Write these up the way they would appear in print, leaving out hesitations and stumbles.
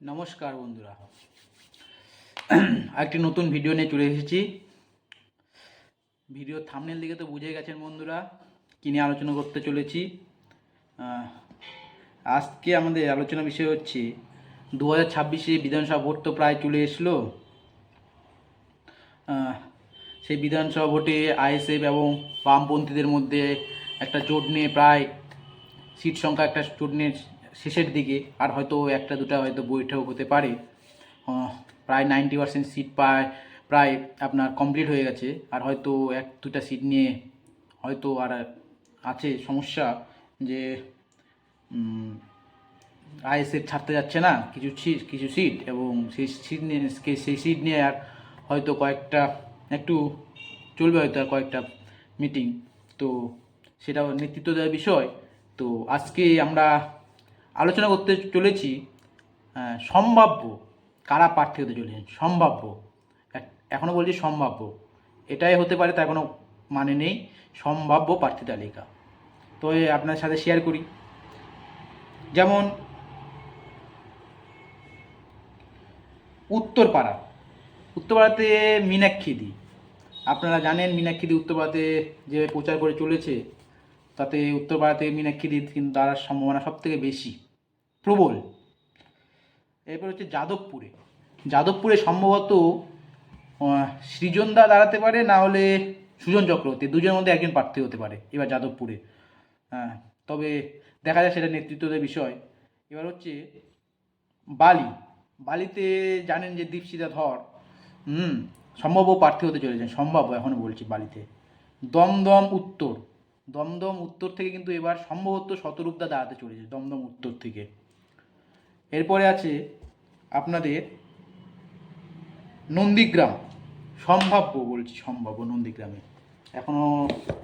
নমস্কার বন্ধুরা, একটি নতুন ভিডিও নিয়ে চলে এসেছি। ভিডিও থাম্বনেল দিকে তো বুঝে গেছেন বন্ধুরা কী নিয়ে আলোচনা করতে চলেছি। আজকে আমাদের আলোচনা বিষয় হচ্ছে 2026 বিধানসভা ভোট তো প্রায় চলে এসলো। সেই বিধানসভা ভোটে আইএসএফ এবং বামপন্থীদের মধ্যে একটা জোট নিয়ে প্রায় সিট সংখ্যা একটা জোট নিয়ে শেষের দিকে, আর হয়তো একটা দুটা হয়তো বৈঠক হতে পারে। প্রায় 90% সিট প্রায় আপনার কমপ্লিট হয়ে গেছে, আর হয়তো এক দুটা সিট নিয়ে হয়তো আর আছে সমস্যা যে আইএসএফ ছাড়তে যাচ্ছে না কিছু সিট, এবং সেই সিট নিয়ে আর হয়তো কয়েকটা একটু চলবে, হয়তো আর কয়েকটা মিটিং, তো সেটা নেতৃত্ব দেওয়ার বিষয়। তো আজকে আমরা আলোচনা করতে চলেছি সম্ভাব্য কারা প্রার্থী হতে চলেছেন। সম্ভাব্য, এখনও বলছি সম্ভাব্য, এটাই হতে পারে তার কোনো মানে নেই। সম্ভাব্য প্রার্থী তালিকা তো আপনার সাথে শেয়ার করি। যেমন উত্তরপাড়াতে মীনাক্ষীদি, আপনারা জানেন মীনাক্ষীদি উত্তরপাড়াতে যে প্রচার করে চলেছে, তাতে উত্তরপাড়াতে মীনাক্ষীদি কিন্তু দাঁড়ার সম্ভাবনা সবথেকে বেশি, প্রবল। এরপর হচ্ছে যাদবপুরে সম্ভবত সৃজনদা দাঁড়াতে পারে, না হলে সুজন চক্রবর্তী, দুজনের মধ্যে একজন প্রার্থী হতে পারে এবার যাদবপুরে। তবে দেখা যায় সেটা নেতৃত্বের বিষয়। এবার হচ্ছে বালিতে জানেন যে দীপশিতা ধর সম্ভাব্য প্রার্থী হতে চলেছেন, সম্ভাব্য এখনও বলছি। বালিতে দমদম উত্তর থেকে কিন্তু এবার সম্ভবত শতরূপদা দাঁড়াতে চলেছে, দমদম উত্তর থেকে। এরপরে আছে আপনাদের নন্দীগ্রাম, সম্ভাব্য নন্দীগ্রামে এখনও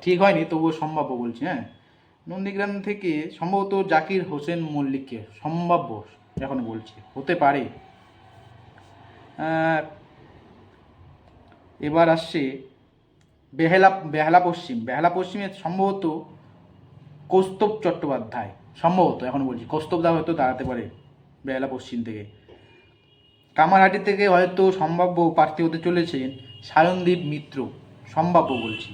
ঠিক হয়নি, তবুও সম্ভাব্য বলছি। নন্দীগ্রাম থেকে সম্ভবত জাকির হোসেন মল্লিককে সম্ভাব্য এখন বলছি, হতে পারে। এবার আসছে বেহালা পশ্চিমে সম্ভবত কৌস্তব চট্টোপাধ্যায়, সম্ভবত এখন বলছি কৌস্তবদা হয়তো দাঁড়াতে পারে বেহালা পশ্চিম থেকে। কামারহাটি থেকে হয়তো সম্ভাব্য প্রার্থী হতে চলেছেন সায়নদীপ মিত্র, সম্ভাব্য বলছি।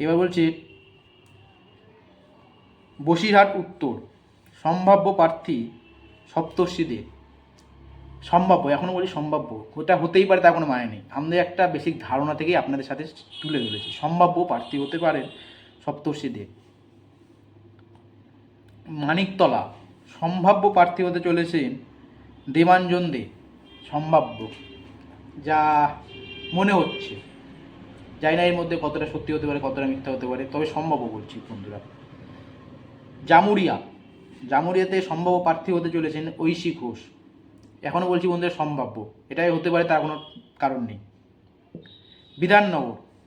এবার বলছি বসিরহাট উত্তর, সম্ভাব্য প্রার্থী সপ্তর্ষি দে, সম্ভাব্য এখনও বলি সম্ভাব্য, ওটা হতেই পারে তার কোনো মানে নেই, আমাদের একটা বেসিক ধারণা থেকেই আপনাদের সাথে তুলে ধরেছি। সম্ভাব্য প্রার্থী হতে পারেন সপ্তর্ষি দে। মানিকতলা সম্ভাব্য প্রার্থী হতে চলেছেন দেবাঞ্জন দে, সম্ভাব্য, যা মনে হচ্ছে। জানি না এর মধ্যে কতটা সত্যি হতে পারে কতটা মিথ্যা হতে পারে, তবে সম্ভাব্য বলছি বন্ধুরা। জামুরিয়াতে সম্ভাব্য প্রার্থী হতে চলেছেন ঐশী ঘোষ, এখনও বলছি বন্ধুরা সম্ভাব্য, এটাই হতে পারে তার কোনো কারণ নেই।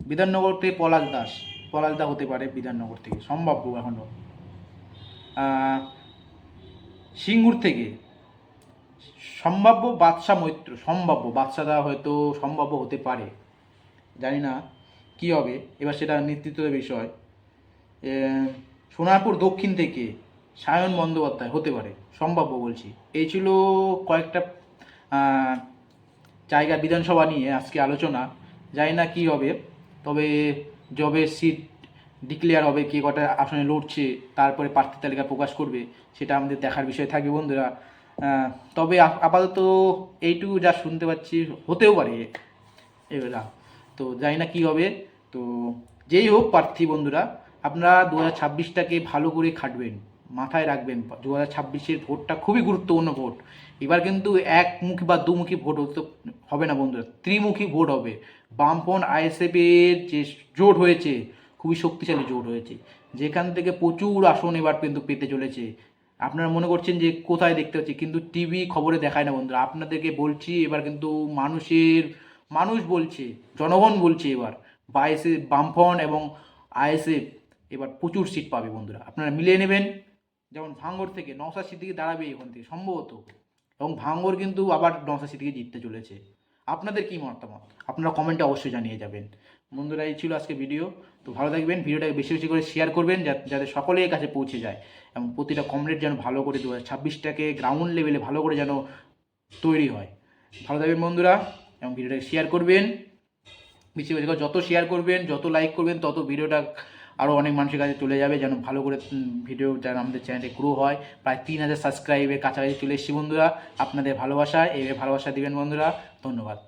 বিধাননগর থেকে পলাশদা হতে পারে বিধাননগর থেকে, সম্ভাব্য এখনও। সিঙ্গুর থেকে সম্ভাব্য বাদশা মৈত্র, সম্ভাব্য বাদশাদা হয়তো সম্ভাব্য হতে পারে, জানি না কি হবে, এবার সেটা নেতৃত্বের বিষয়। সোনারপুর দক্ষিণ থেকে সায়ন বন্দ্যোপাধ্যায় হতে পারে, সম্ভাব্য বলছি। এই ছিল কয়েকটা জায়গা বিধানসভা নিয়ে আজকে আলোচনা, জানি না কি হবে, তবে জবের সিট ডিক্লেয়ার হবে, কে কটা আসনে লড়ছে, তারপরে প্রার্থী তালিকা প্রকাশ করবে, সেটা আমাদের দেখার বিষয় থাকবে বন্ধুরা। তবে আপাতত এইটুকু যা শুনতে পাচ্ছি হতেও পারে এগুলা, তো জানি না কী হবে। তো যেই হোক প্রার্থী বন্ধুরা, আপনারা 2026টাকে ভালো করে খাটবেন, মাথায় রাখবেন 2026-এর ভোটটা খুবই গুরুত্বপূর্ণ ভোট। এবার কিন্তু একমুখী বা দুমুখী ভোট হবে না বন্ধুরা, ত্রিমুখী ভোট হবে। বামপন আইএসএফের যে জোট হয়েছে, খুবই শক্তিশালী জোট হয়েছে, যেখান থেকে প্রচুর আসন এবার কিন্তু পেতে চলেছে। আপনারা মনে করছেন যে কোথায় দেখতে পাচ্ছি, কিন্তু টিভি খবরে দেখায় না বন্ধুরা, আপনাদেরকে বলছি। এবার কিন্তু মানুষ বলছে, জনগণ বলছে এবার বামফ্রন্ট এবং আইএসএফ এবার প্রচুর সিট পাবে বন্ধুরা, আপনারা মিলিয়ে নেবেন। যেমন ভাঙ্গর থেকে নওশাদ সিদ্দিকী দাঁড়াবে এখান থেকে সম্ভবত, এবং ভাঙ্গর কিন্তু আবার নওশাদ সিদ্দিকী জিততে চলেছে। আপনাদের কী মতামত আপনারা কমেন্টে অবশ্যই জানিয়ে যাবেন। বন্ধুরা, এই ছিল আজকে ভিডিও। তো ভালো থাকবেন, ভিডিওটাকে বেশি বেশি করে শেয়ার করবেন যাতে সকলের কাছে পৌঁছে যায়, এবং প্রতিটা কমরেড যেন ভালো করে 2026টাকে গ্রাউন্ড লেভেলে ভালো করে যেন তৈরি হয়। ভালো থাকবেন বন্ধুরা, এবং ভিডিওটাকে শেয়ার করবেন বেশি বেশি করে। যত শেয়ার করবেন, যত লাইক করবেন, তত ভিডিওটা আরও অনেক মানুষের কাছে চলে যাবে, যেন ভালো করে ভিডিও যেন আমাদের চ্যানেলে গ্রো হয়। প্রায় 3000 সাবস্ক্রাইবের কাছাকাছি চলে এসেছি বন্ধুরা। আপনাদের ভালোবাসা, এইভাবে ভালোবাসা দিবেন বন্ধুরা। ধন্যবাদ।